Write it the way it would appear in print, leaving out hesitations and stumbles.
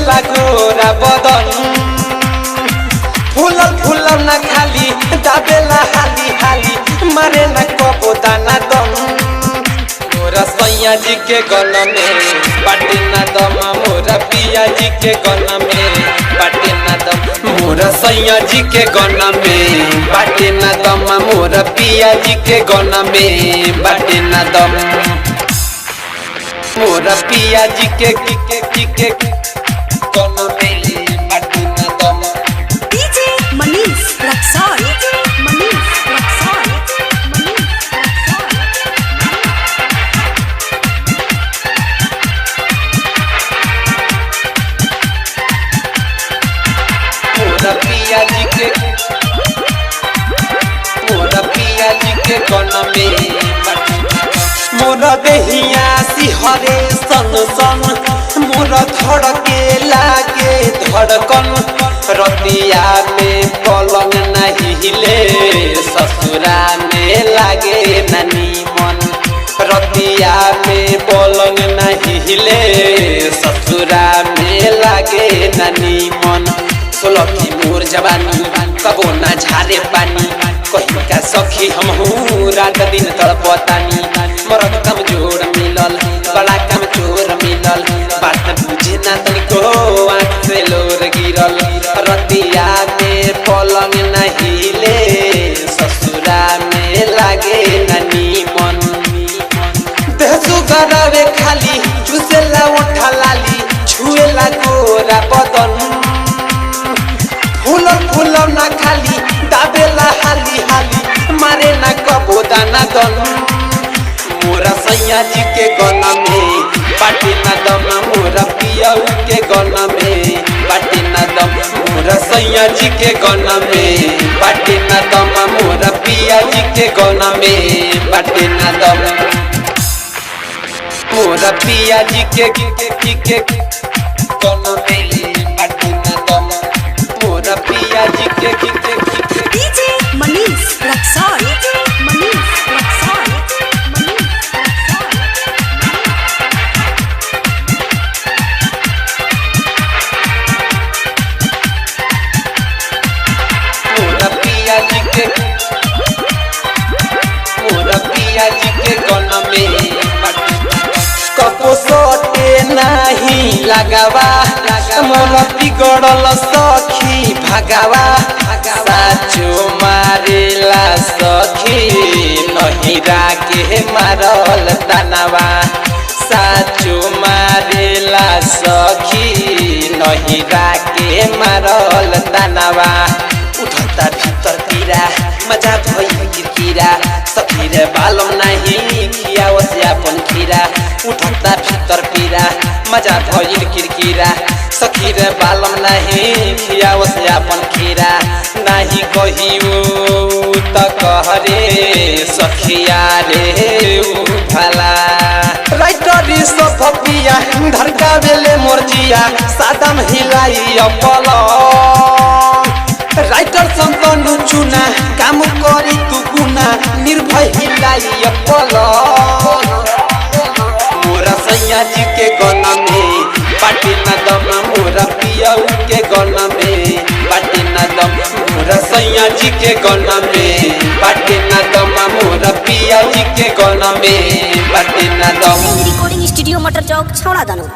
छुएला गोरा बदन फूलल ना खाली दाबेला हाली हाली मारे ना कबो दाना दम मोरा सैया जी के गन में बाटे ना दम मोरा पिया जी के गन में बाटे ना दम मोरा सैया जी के गन में बाटे ना दम मोरा पिया जी के गन में बाटे ना दम मोरा पिया जी के गन में बाटे ना दम डीजे मनीष रक्सौल मनीष रक्सौल मोरा पिया जी के गन में मोरा देहिया सिहरे सन सन मोरा धड़के लागे धड़कन रतिया में पलंग नहीं हिले ससुरा में लागे नानी मन रतिया में पलंग नहीं हिले ससुरा में लागे नानी मन सोलखी मोर जवानी कबो ना झारे पानी कहीं का सखी हमहू रात दिन तड़पतानी मरद कमजोर मिलल बड़ा कमजोर मिलल बात बुझे ना तनिको आँख से लोर गिरल रतिया में पलंग नहीं ले ससुरा में लागे नानी मन देहसु गरावे खाली चुसेला उठा लाली छुएला गोरा बदन फूलल ना खाली दाबेला हाली हाली मारे ना कबो दाना दन मोरा सैया जी के गन में बाटे ना दम मोरा पिया के गन में बाटे ना दम मोरा सैया जी के गन में बाटे ना दम मोरा पिया जी के गन में बाटे ना दम मोरा पिया जी के गन में बाटे ना दम मोरा पिया जी के डीजे मनीष रक्सौल मनीष रक्सौल मोरा पिया जी के गन में कपो सोटे नहीं लगावा मोरा बिगड़ल सखी भगावा साचो मारेला सखी नहिरा के मारल तनावा साचो मारेला सखी नहिरा के मारल तनावा उठता भीतर पीरा मजा भई किरकिरा सखी रे बालम नहीं खियाव से अपन खीरा उठता भीतर पीरा मजा भई किरकिरा सखी रे बालम नहीं खियाव से अपन खीरा नहीं कहियो त कहरे सखिया रे भला राइटर सब पिया धरका बेले मोरजिया सादम हिलाई अपल राइटर संतनु चुना काम करी तू गुना निर्भय हिलाई अपल मोरा सैया जी के गन में बाटे ना दम मोरा पिया के गन में बाटे ना दम मोरा सैया जी के गन में बाटे ना दम मोरा पिया जी के गन में बाटे ना दम रिकॉर्डिंग स्टूडियो मटर चौक छौड़ा दानो।